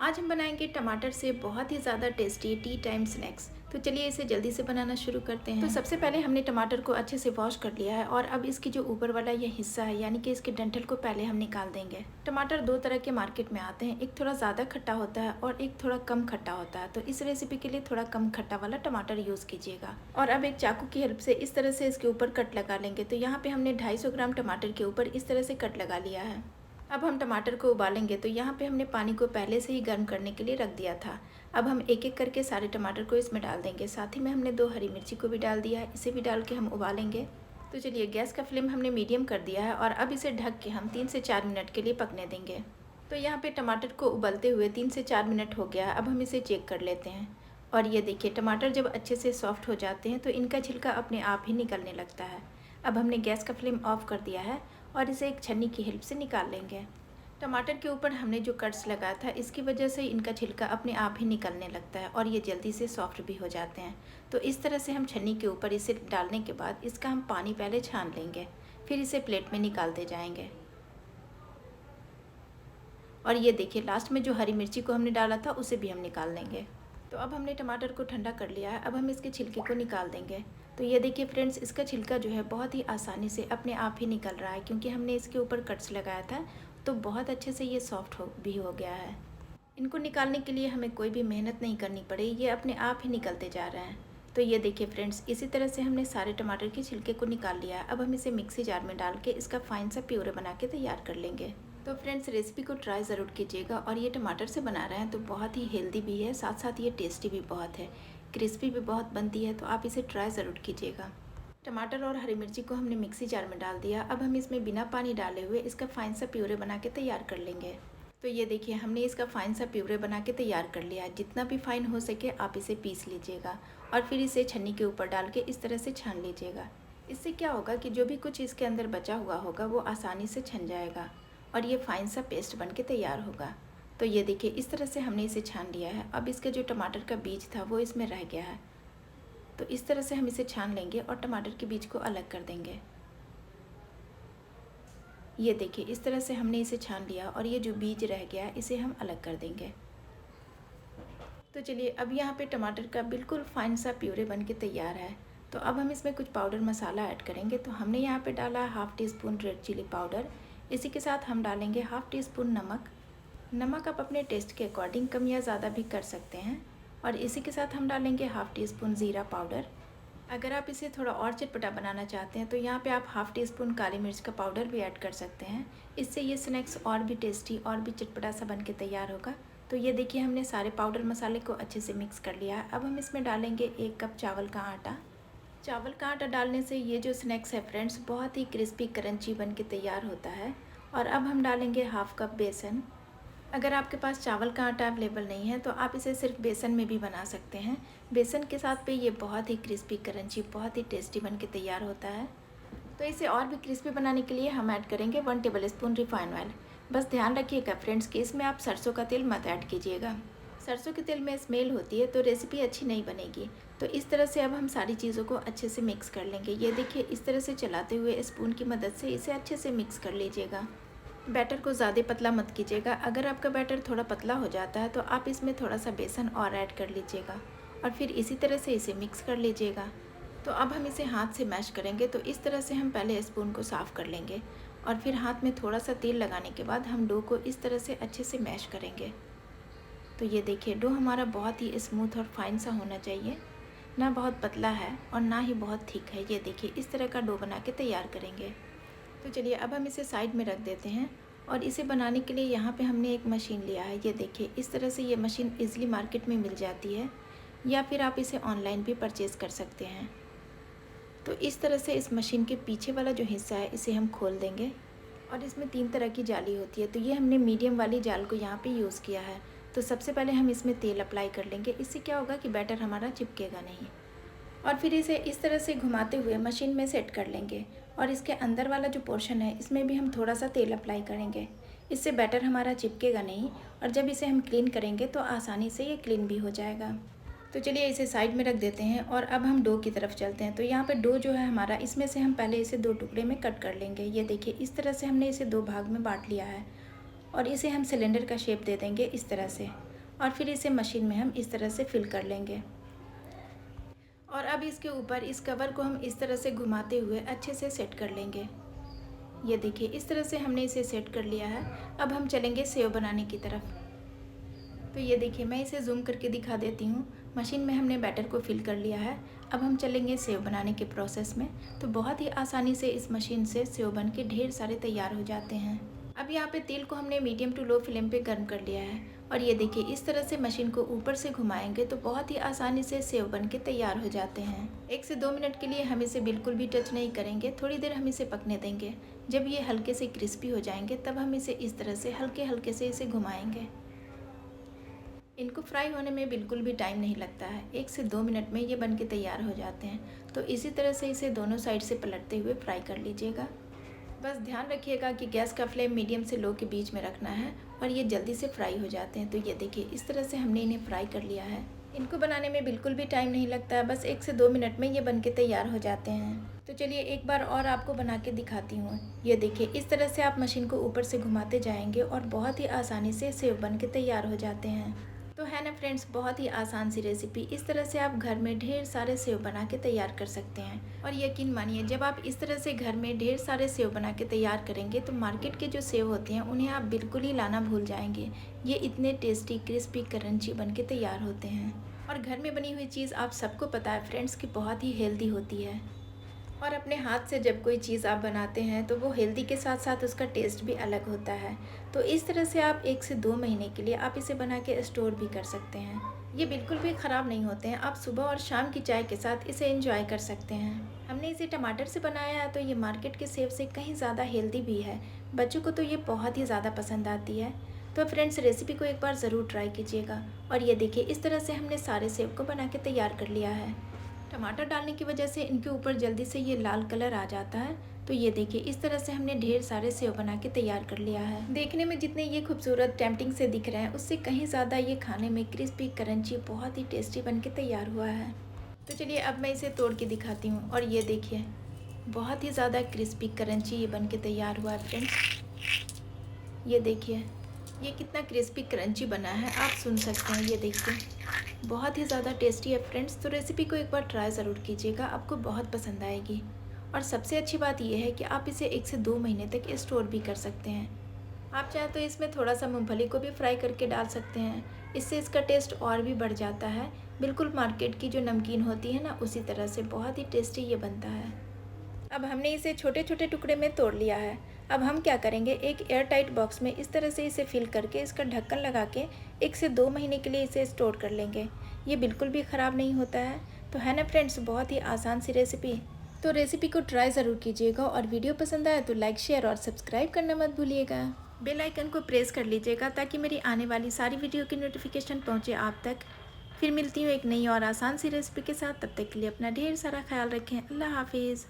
आज हम बनाएंगे टमाटर से बहुत ही ज़्यादा टेस्टी टी टाइम स्नैक्स। तो चलिए इसे जल्दी से बनाना शुरू करते हैं। तो सबसे पहले हमने टमाटर को अच्छे से वॉश कर लिया है और अब इसकी जो ऊपर वाला ये हिस्सा है यानी कि इसके डंठल को पहले हम निकाल देंगे। टमाटर दो तरह के मार्केट में आते हैं, एक थोड़ा ज़्यादा खट्टा होता है और एक थोड़ा कम खट्टा होता है। तो इस रेसिपी के लिए थोड़ा कम खट्टा वाला टमाटर यूज़ कीजिएगा। और अब एक चाकू की हेल्प से इस तरह से इसके ऊपर कट लगा लेंगे। तो यहाँ पे हमने 250 ग्राम टमाटर के ऊपर इस तरह से कट लगा लिया है। अब हम टमाटर को उबालेंगे। तो यहाँ पे हमने पानी को पहले से ही गर्म करने के लिए रख दिया था। अब हम एक एक करके सारे टमाटर को इसमें डाल देंगे। साथ ही में हमने 2 हरी मिर्ची को भी डाल दिया है, इसे भी डाल के हम उबालेंगे। तो चलिए गैस का फ्लेम हमने मीडियम कर दिया है और अब इसे ढक के हम 3 से 4 मिनट के लिए पकने देंगे। तो यहाँ पे टमाटर को उबलते हुए 3 से 4 मिनट हो गया है। अब हम इसे चेक कर लेते हैं। और ये देखिए टमाटर जब अच्छे से सॉफ्ट हो जाते हैं तो इनका छिलका अपने आप ही निकलने लगता है। अब हमने गैस का फ्लेम ऑफ कर दिया है और इसे एक छन्नी की हेल्प से निकाल लेंगे। टमाटर के ऊपर हमने जो कट्स लगाया था इसकी वजह से इनका छिलका अपने आप ही निकलने लगता है और ये जल्दी से सॉफ्ट भी हो जाते हैं। तो इस तरह से हम छन्नी के ऊपर इसे डालने के बाद इसका हम पानी पहले छान लेंगे, फिर इसे प्लेट में निकालते जाएंगे। और ये देखिए लास्ट में जो हरी मिर्ची को हमने डाला था उसे भी हम निकाल लेंगे। तो अब हमने टमाटर को ठंडा कर लिया है। अब हम इसके छिलके को निकाल देंगे। तो ये देखिए फ्रेंड्स, इसका छिलका जो है बहुत ही आसानी से अपने आप ही निकल रहा है क्योंकि हमने इसके ऊपर कट्स लगाया था। तो बहुत अच्छे से ये सॉफ्ट हो गया है। इनको निकालने के लिए हमें कोई भी मेहनत नहीं करनी पड़ी, ये अपने आप ही निकलते जा रहे हैं। तो ये देखिए फ्रेंड्स, इसी तरह से हमने सारे टमाटर के छिलके को निकाल लिया है। अब हम इसे मिक्सी जार में डाल के इसका फाइन सा प्यूरे बना के तैयार कर लेंगे। तो फ्रेंड्स रेसिपी को ट्राई ज़रूर कीजिएगा। और ये टमाटर से बना रहे हैं तो बहुत ही हेल्दी भी है, साथ साथ ये टेस्टी भी बहुत है, क्रिस्पी भी बहुत बनती है। तो आप इसे ट्राई ज़रूर कीजिएगा। टमाटर और हरी मिर्ची को हमने मिक्सी जार में डाल दिया। अब हम इसमें बिना पानी डाले हुए इसका फाइन सा प्यूरे बना के तैयार कर लेंगे। तो ये देखिए हमने इसका फाइन सा प्यूरे बना के तैयार कर लिया। जितना भी फाइन हो सके आप इसे पीस लीजिएगा और फिर इसे छन्नी के ऊपर डाल के इस तरह से छान लीजिएगा। इससे क्या होगा कि जो भी कुछ इसके अंदर बचा हुआ होगा वो आसानी से छन जाएगा और ये फाइन सा पेस्ट बन के तैयार होगा। तो ये देखिए इस तरह से हमने इसे छान लिया है। अब इसका जो टमाटर का बीज था वो इसमें रह गया है। तो इस तरह से हम इसे छान लेंगे और टमाटर के बीज को अलग कर देंगे। ये देखिए इस तरह से हमने इसे छान लिया और ये जो बीज रह गया इसे हम अलग कर देंगे। तो चलिए अब यहाँ पे टमाटर का बिल्कुल फाइन सा प्यूरे बन के तैयार है। तो अब हम इसमें कुछ पाउडर मसाला ऐड करेंगे। तो हमने यहाँ पे डाला half teaspoon red chilli powder. इसी के साथ हम डालेंगे हाफ़ टी स्पून नमक। नमक आप अपने टेस्ट के अकॉर्डिंग कम या ज़्यादा भी कर सकते हैं। और इसी के साथ हम डालेंगे हाफ़ टी स्पून ज़ीरा पाउडर। अगर आप इसे थोड़ा और चटपटा बनाना चाहते हैं तो यहाँ पे आप हाफ़ टी स्पून काली मिर्च का पाउडर भी ऐड कर सकते हैं। इससे ये स्नैक्स और भी टेस्टी और भी चटपटा सा बन के तैयार होगा। तो ये देखिए हमने सारे पाउडर मसाले को अच्छे से मिक्स कर लिया है। अब हम इसमें डालेंगे 1 कप चावल का आटा। चावल का आटा डालने से ये जो स्नैक्स है फ्रेंड्स बहुत ही क्रिस्पी क्रंची बन के तैयार होता है। और अब हम डालेंगे हाफ़ कप बेसन। अगर आपके पास चावल का आटा अवेलेबल नहीं है तो आप इसे सिर्फ बेसन में भी बना सकते हैं। बेसन के साथ पे ये बहुत ही क्रिस्पी क्रंची बहुत ही टेस्टी बन के तैयार होता है। तो इसे और भी क्रिस्पी बनाने के लिए हम ऐड करेंगे 1 टेबल स्पून रिफाइंड ऑयल। बस ध्यान रखिएगा फ्रेंड्स कि इसमें आप सरसों का तेल मत ऐड कीजिएगा। सरसों के तेल में स्मेल होती है तो रेसिपी अच्छी नहीं बनेगी। तो इस तरह से अब हम सारी चीज़ों को अच्छे से मिक्स कर लेंगे। ये देखिए इस तरह से चलाते हुए स्पून की मदद से इसे अच्छे से मिक्स कर लीजिएगा। बैटर को ज़्यादा पतला मत कीजिएगा। अगर आपका बैटर थोड़ा पतला हो जाता है तो आप इसमें थोड़ा सा बेसन और ऐड कर लीजिएगा और फिर इसी तरह से इसे मिक्स कर लीजिएगा। तो अब हम इसे हाथ से मैश करेंगे। तो इस तरह से हम पहले स्पून को साफ़ कर लेंगे और फिर हाथ में थोड़ा सा तेल लगाने के बाद हम डो को इस तरह से अच्छे से मैश करेंगे। तो ये देखिए डो हमारा बहुत ही स्मूथ और फाइन सा होना चाहिए, ना बहुत पतला है और ना ही बहुत थिक है। ये देखिए इस तरह का डो बना के तैयार करेंगे। तो चलिए अब हम इसे साइड में रख देते हैं। और इसे बनाने के लिए यहाँ पे हमने एक मशीन लिया है। ये देखिए इस तरह से ये मशीन इजीली मार्केट में मिल जाती है या फिर आप इसे ऑनलाइन भी परचेज़ कर सकते हैं। तो इस तरह से इस मशीन के पीछे वाला जो हिस्सा है इसे हम खोल देंगे और इसमें 3 तरह की जाली होती है। तो ये हमने मीडियम वाली जाल को यहाँ पे यूज़ किया है। तो सबसे पहले हम इसमें तेल अप्लाई कर लेंगे। इससे क्या होगा कि बैटर हमारा चिपकेगा नहीं। और फिर इसे इस तरह से घुमाते हुए मशीन में सेट कर लेंगे। और इसके अंदर वाला जो पोर्शन है इसमें भी हम थोड़ा सा तेल अप्लाई करेंगे। इससे बैटर हमारा चिपकेगा नहीं और जब इसे हम क्लीन करेंगे तो आसानी से ये क्लीन भी हो जाएगा। तो चलिए इसे साइड में रख देते हैं और अब हम डो की तरफ चलते हैं। तो यहाँ पे डो जो है हमारा, इसमें से हम पहले इसे 2 टुकड़े में कट कर लेंगे। ये देखिए इस तरह से हमने इसे 2 भाग में बांट लिया है और इसे हम सिलेंडर का शेप दे देंगे इस तरह से। और फिर इसे मशीन में हम इस तरह से फिल कर लेंगे। और अब इसके ऊपर इस कवर को हम इस तरह से घुमाते हुए अच्छे से सेट कर लेंगे। ये देखिए इस तरह से हमने इसे सेट कर लिया है। अब हम चलेंगे सेव बनाने की तरफ। तो ये देखिए मैं इसे जूम करके दिखा देती हूँ। मशीन में हमने बैटर को फिल कर लिया है। अब हम चलेंगे सेव बनाने के प्रोसेस में। तो बहुत ही आसानी से इस मशीन से सेव बन के ढेर सारे तैयार हो जाते हैं। अब यहाँ पे तेल को हमने मीडियम टू लो फ्लेम पे गर्म कर लिया है। और ये देखिए इस तरह से मशीन को ऊपर से घुमाएंगे तो बहुत ही आसानी से सेव बन के तैयार हो जाते हैं। 1 से 2 मिनट के लिए हम इसे बिल्कुल भी टच नहीं करेंगे, थोड़ी देर हम इसे पकने देंगे। जब ये हल्के से क्रिस्पी हो जाएंगे तब हम इसे इस तरह से हल्के हल्के से इसे घुमाएंगे। इनको फ्राई होने में बिल्कुल भी टाइम नहीं लगता है, 1 से 2 मिनट में ये बन के तैयार हो जाते हैं। तो इसी तरह से इसे दोनों साइड से पलटते हुए फ्राई कर लीजिएगा। बस ध्यान रखिएगा कि गैस का फ्लेम मीडियम से लो के बीच में रखना है और ये जल्दी से फ्राई हो जाते हैं। तो ये देखिए इस तरह से हमने इन्हें फ्राई कर लिया है। इनको बनाने में बिल्कुल भी टाइम नहीं लगता है, बस 1 से 2 मिनट में ये बन के तैयार हो जाते हैं। तो चलिए एक बार और आपको बना के दिखाती हूँ। ये देखिए इस तरह से आप मशीन को ऊपर से घुमाते जाएंगे और बहुत ही आसानी से सेव बन के तैयार हो जाते हैं। तो है ना फ्रेंड्स, बहुत ही आसान सी रेसिपी। इस तरह से आप घर में ढेर सारे सेव बना के तैयार कर सकते हैं। और यकीन मानिए जब आप इस तरह से घर में ढेर सारे सेव बना के तैयार करेंगे तो मार्केट के जो सेव होते हैं उन्हें आप बिल्कुल ही लाना भूल जाएंगे। ये इतने टेस्टी क्रिस्पी क्रंची बन के तैयार होते हैं। और घर में बनी हुई चीज़ आप सबको पता है फ्रेंड्स कि बहुत ही हेल्दी होती है। और अपने हाथ से जब कोई चीज़ आप बनाते हैं तो वो हेल्दी के साथ साथ उसका टेस्ट भी अलग होता है। तो इस तरह से आप 1 से 2 महीने के लिए आप इसे बना के स्टोर भी कर सकते हैं। ये बिल्कुल भी ख़राब नहीं होते हैं। आप सुबह और शाम की चाय के साथ इसे एंजॉय कर सकते हैं। हमने इसे टमाटर से बनाया है तो ये मार्केट के सेव से कहीं ज़्यादा हेल्दी भी है। बच्चों को तो ये बहुत ही ज़्यादा पसंद आती है। तो फ्रेंड्स रेसिपी को एक बार ज़रूर ट्राई कीजिएगा। और ये देखिए इस तरह से हमने सारे सेव को बना के तैयार कर लिया है। टमाटर डालने की वजह से इनके ऊपर जल्दी से ये लाल कलर आ जाता है। तो ये देखिए इस तरह से हमने ढेर सारे सेव बना के तैयार कर लिया है। देखने में जितने ये खूबसूरत टेम्पटिंग से दिख रहे हैं उससे कहीं ज़्यादा ये खाने में क्रिस्पी क्रंची बहुत ही टेस्टी बन के तैयार हुआ है। तो चलिए अब मैं इसे तोड़ के दिखाती हूँ। और ये देखिए बहुत ही ज़्यादा क्रिस्पी क्रंची ये बन के तैयार हुआ है फ्रेंड्स। ये देखिए ये कितना क्रिस्पी क्रंची बना है, आप सुन सकते हैं। ये देखिए बहुत ही ज़्यादा टेस्टी है फ्रेंड्स। तो रेसिपी को एक बार ट्राई ज़रूर कीजिएगा, आपको बहुत पसंद आएगी। और सबसे अच्छी बात यह है कि आप इसे 1 से 2 महीने तक स्टोर भी कर सकते हैं। आप चाहें तो इसमें थोड़ा सा मूंगफली को भी फ्राई करके डाल सकते हैं, इससे इसका टेस्ट और भी बढ़ जाता है। बिल्कुल मार्केट की जो नमकीन होती है ना उसी तरह से बहुत ही टेस्टी ये बनता है। अब हमने इसे छोटे छोटे टुकड़े में तोड़ लिया है। अब हम क्या करेंगे, एक एयर टाइट बॉक्स में इस तरह से इसे फिल करके इसका ढक्कन लगा के 1 से 2 महीने के लिए इसे स्टोर कर लेंगे। ये बिल्कुल भी ख़राब नहीं होता है। तो है ना फ्रेंड्स, बहुत ही आसान सी रेसिपी। तो रेसिपी को ट्राई ज़रूर कीजिएगा और वीडियो पसंद आए तो लाइक शेयर और सब्सक्राइब करना मत भूलिएगा। बेल आइकन को प्रेस कर लीजिएगा ताकि मेरी आने वाली सारी वीडियो की नोटिफिकेशन पहुँचे आप तक। फिर मिलती हूँ एक नई और आसान सी रेसिपी के साथ। तब तक के लिए अपना ढेर सारा ख्याल रखें। अल्लाह हाफिज़।